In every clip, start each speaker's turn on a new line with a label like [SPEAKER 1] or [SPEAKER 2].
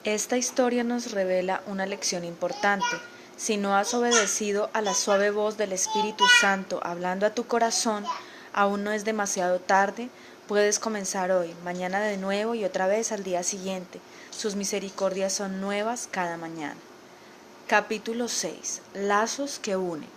[SPEAKER 1] Esta historia nos revela una lección importante. Si no has obedecido a la suave voz del Espíritu Santo hablando a tu corazón, aún no es demasiado tarde, puedes comenzar hoy, mañana de nuevo y otra vez al día siguiente. Sus misericordias son nuevas cada mañana. Capítulo 6. Lazos que unen.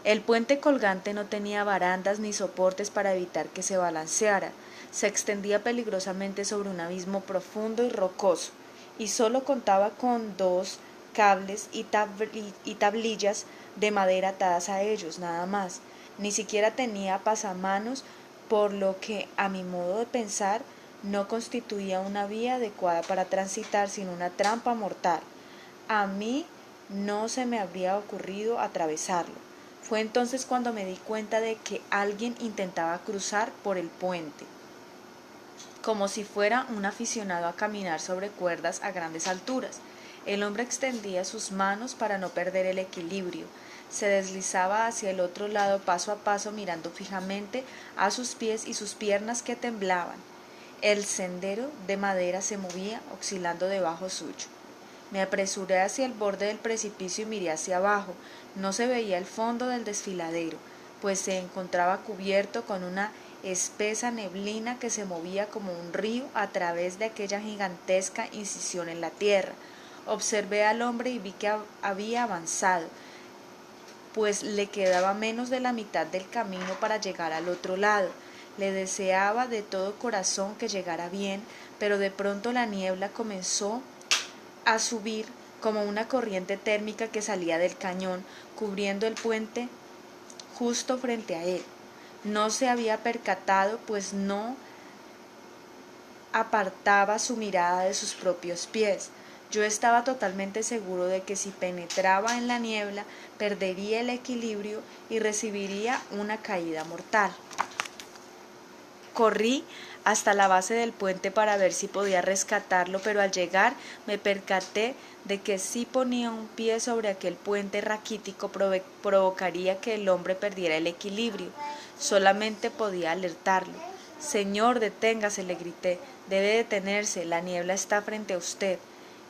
[SPEAKER 1] El puente colgante no tenía barandas ni soportes para evitar que se balanceara. Se extendía peligrosamente sobre un abismo profundo y rocoso, y solo contaba con dos cables y tablillas de madera atadas a ellos, nada más. Ni siquiera tenía pasamanos, por lo que, a mi modo de pensar, no constituía una vía adecuada para transitar, sino una trampa mortal. A mí no se me habría ocurrido atravesarlo. Fue entonces cuando me di cuenta de que alguien intentaba cruzar por el puente, como si fuera un aficionado a caminar sobre cuerdas a grandes alturas. El hombre extendía sus manos para no perder el equilibrio. Se deslizaba hacia el otro lado paso a paso, mirando fijamente a sus pies y sus piernas que temblaban. El sendero de madera se movía, oscilando debajo suyo. Me apresuré hacia el borde del precipicio y miré hacia abajo. No se veía el fondo del desfiladero, pues se encontraba cubierto con una espesa neblina que se movía como un río a través de aquella gigantesca incisión en la tierra. Observé al hombre y vi que había avanzado, pues le quedaba menos de la mitad del camino para llegar al otro lado. Le deseaba de todo corazón que llegara bien, pero de pronto la niebla comenzó a subir como una corriente térmica que salía del cañón, cubriendo el puente justo frente a él. No se había percatado, pues no apartaba su mirada de sus propios pies. Yo estaba totalmente seguro de que si penetraba en la niebla, perdería el equilibrio y recibiría una caída mortal. Corrí hasta la base del puente para ver si podía rescatarlo, pero al llegar me percaté de que si ponía un pie sobre aquel puente raquítico provocaría que el hombre perdiera el equilibrio. Solamente podía alertarlo. Señor, deténgase, le grité. Debe detenerse, la niebla está frente a usted.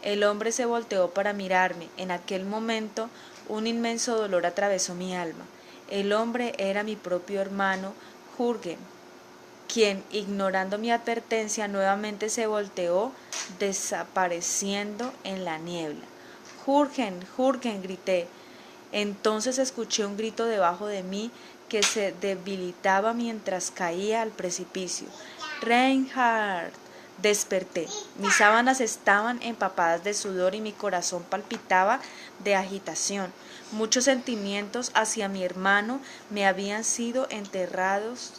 [SPEAKER 1] El hombre se volteó para mirarme. En aquel momento un inmenso dolor atravesó mi alma. El hombre era mi propio hermano Jürgen, quien, ignorando mi advertencia, nuevamente se volteó, desapareciendo en la niebla. ¡Jürgen! ¡Jürgen! Grité. Entonces escuché un grito debajo de mí que se debilitaba mientras caía al precipicio. ¡Reinhard! Desperté. Mis sábanas estaban empapadas de sudor y mi corazón palpitaba de agitación. Muchos sentimientos hacia mi hermano que habían sido enterrados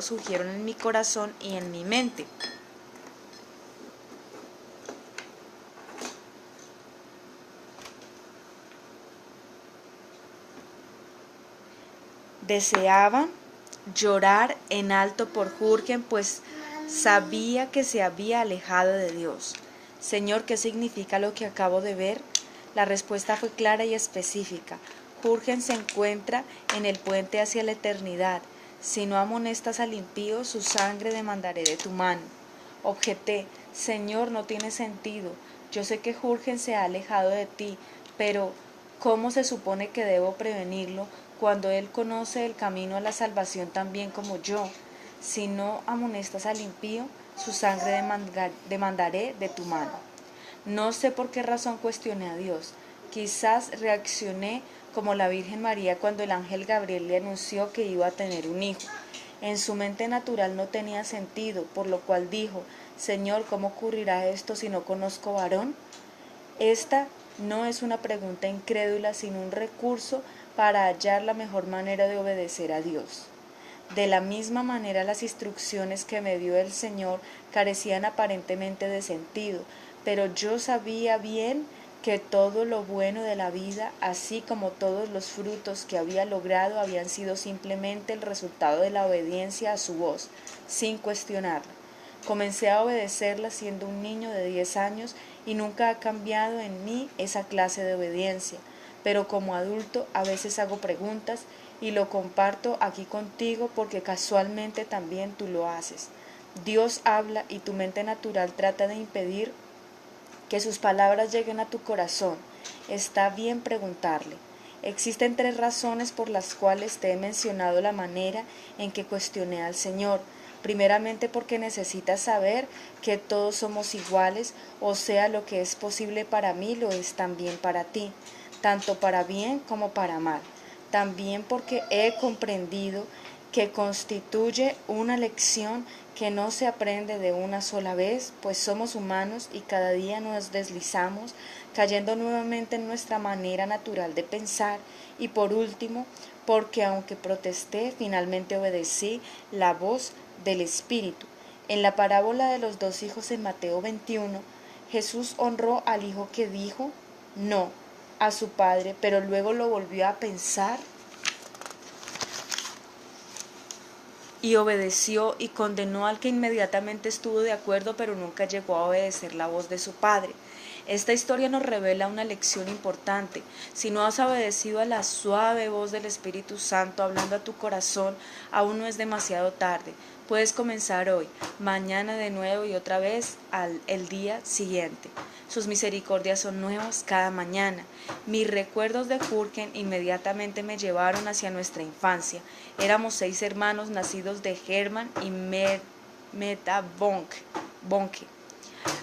[SPEAKER 1] surgieron en mi corazón y en mi mente. Deseaba llorar en alto por Jürgen, pues sabía que se había alejado de Dios. Señor, ¿qué significa lo que acabo de ver? La respuesta fue clara y específica. Jürgen se encuentra en el puente hacia la eternidad. Si no amonestas al impío, su sangre demandaré de tu mano. Objeté, Señor, no tiene sentido. Yo sé que Jürgen se ha alejado de ti, pero ¿cómo se supone que debo prevenirlo cuando él conoce el camino a la salvación tan bien como yo? Si no amonestas al impío, su sangre demandaré de tu mano. No sé por qué razón cuestioné a Dios. Quizás reaccioné como la Virgen María cuando el ángel Gabriel le anunció que iba a tener un hijo. En su mente natural no tenía sentido, por lo cual dijo, Señor, ¿cómo ocurrirá esto si no conozco varón? Esta no es una pregunta incrédula, sino un recurso para hallar la mejor manera de obedecer a Dios. De la misma manera, las instrucciones que me dio el Señor carecían aparentemente de sentido, pero yo sabía bien que todo lo bueno de la vida, así como todos los frutos que había logrado, habían sido simplemente el resultado de la obediencia a su voz, sin cuestionarla. Comencé a obedecerla siendo un niño de 10 años y nunca ha cambiado en mí esa clase de obediencia, pero como adulto a veces hago preguntas y lo comparto aquí contigo porque casualmente también tú lo haces. Dios habla y tu mente natural trata de impedir que sus palabras lleguen a tu corazón. Está bien preguntarle. Existen 3 razones por las cuales te he mencionado la manera en que cuestioné al Señor. Primeramente porque necesitas saber que todos somos iguales, o sea, lo que es posible para mí lo es también para ti, tanto para bien como para mal. También porque he comprendido que constituye una lección que no se aprende de una sola vez, pues somos humanos y cada día nos deslizamos, cayendo nuevamente en nuestra manera natural de pensar. Y por último, porque aunque protesté, finalmente obedecí la voz del Espíritu. En la parábola de los 2 hijos en Mateo 21, Jesús honró al hijo que dijo no a su padre, pero luego lo volvió a pensar y obedeció, y condenó al que inmediatamente estuvo de acuerdo pero nunca llegó a obedecer la voz de su padre. Esta historia nos revela una lección importante. Si no has obedecido a la suave voz del Espíritu Santo hablando a tu corazón, aún no es demasiado tarde. Puedes comenzar hoy, mañana de nuevo y otra vez el día siguiente. Sus misericordias son nuevas cada mañana. Mis recuerdos de Jürgen inmediatamente me llevaron hacia nuestra infancia. Éramos 6 hermanos nacidos de Hermann y Meta Bonke.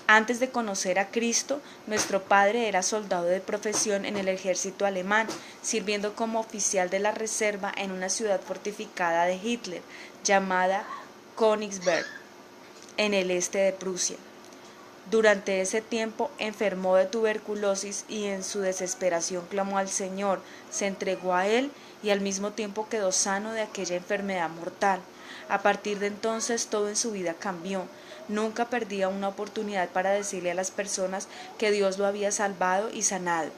[SPEAKER 1] Antes de conocer a Cristo, nuestro padre era soldado de profesión en el ejército alemán, sirviendo como oficial de la reserva en una ciudad fortificada de Hitler, llamada Königsberg, en el este de Prusia. Durante ese tiempo enfermó de tuberculosis y en su desesperación clamó al Señor, se entregó a Él y al mismo tiempo quedó sano de aquella enfermedad mortal. A partir de entonces todo en su vida cambió. Nunca perdía una oportunidad para decirle a las personas que Dios lo había salvado y sanado.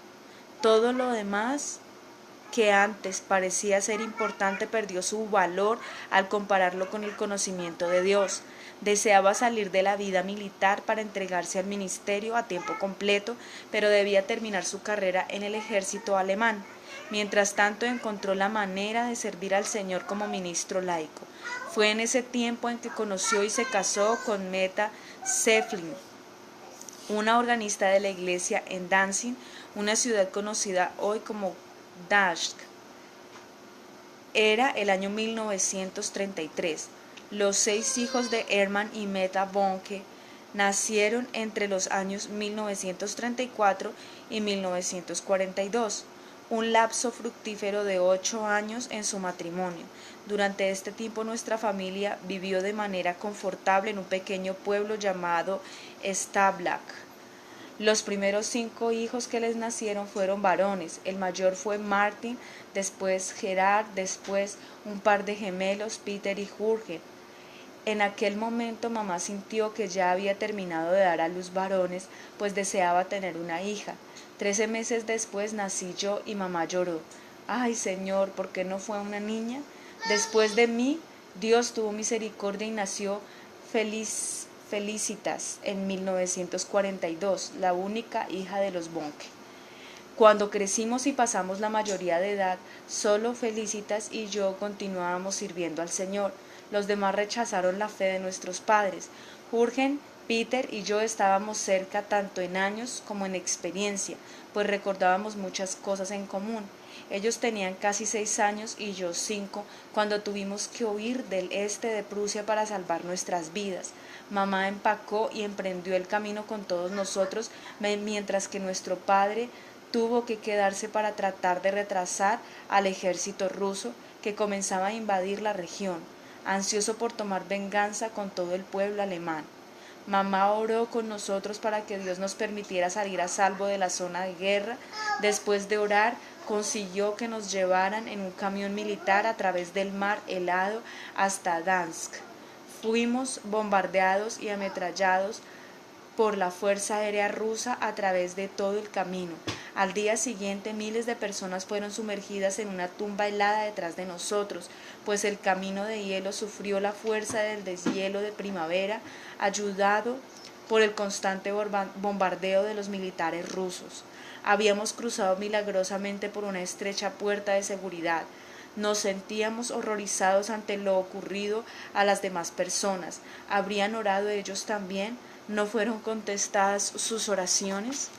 [SPEAKER 1] Todo lo demás que antes parecía ser importante perdió su valor al compararlo con el conocimiento de Dios. Deseaba salir de la vida militar para entregarse al ministerio a tiempo completo, pero debía terminar su carrera en el ejército alemán. Mientras tanto encontró la manera de servir al Señor como ministro laico. Fue en ese tiempo en que conoció y se casó con Meta Seflin, una organista de la iglesia en Danzig, una ciudad conocida hoy como Gdańsk. Era el año 1933. Los 6 hijos de Hermann y Meta Bonke nacieron entre los años 1934 y 1942, un lapso fructífero de 8 años en su matrimonio. Durante este tiempo nuestra familia vivió de manera confortable en un pequeño pueblo llamado Stablak. Los primeros 5 hijos que les nacieron fueron varones. El mayor fue Martin, después Gerard, después un par de gemelos, Peter y Jürgen. En aquel momento mamá sintió que ya había terminado de dar a luz varones, pues deseaba tener una hija. 13 meses después nací yo y mamá lloró. Ay, Señor, ¿por qué no fue una niña? Después de mí, Dios tuvo misericordia y nació Felicitas en 1942, la única hija de los Bonke. Cuando crecimos y pasamos la mayoría de edad, solo Felicitas y yo continuábamos sirviendo al Señor. Los demás rechazaron la fe de nuestros padres. Jürgen, Peter y yo estábamos cerca tanto en años como en experiencia, pues recordábamos muchas cosas en común. Ellos tenían casi 6 años y yo 5 cuando tuvimos que huir del este de Prusia para salvar nuestras vidas. Mamá empacó y emprendió el camino con todos nosotros, mientras que nuestro padre tuvo que quedarse para tratar de retrasar al ejército ruso que comenzaba a invadir la región, ansioso por tomar venganza con todo el pueblo alemán. Mamá oró con nosotros para que Dios nos permitiera salir a salvo de la zona de guerra. Después de orar, consiguió que nos llevaran en un camión militar a través del mar helado hasta Gdansk. Fuimos bombardeados y ametrallados por la Fuerza Aérea Rusa a través de todo el camino. Al día siguiente miles de personas fueron sumergidas en una tumba helada detrás de nosotros, pues el camino de hielo sufrió la fuerza del deshielo de primavera, ayudado por el constante bombardeo de los militares rusos. Habíamos cruzado milagrosamente por una estrecha puerta de seguridad. Nos sentíamos horrorizados ante lo ocurrido a las demás personas. ¿Habrían orado ellos también? ¿No fueron contestadas sus oraciones?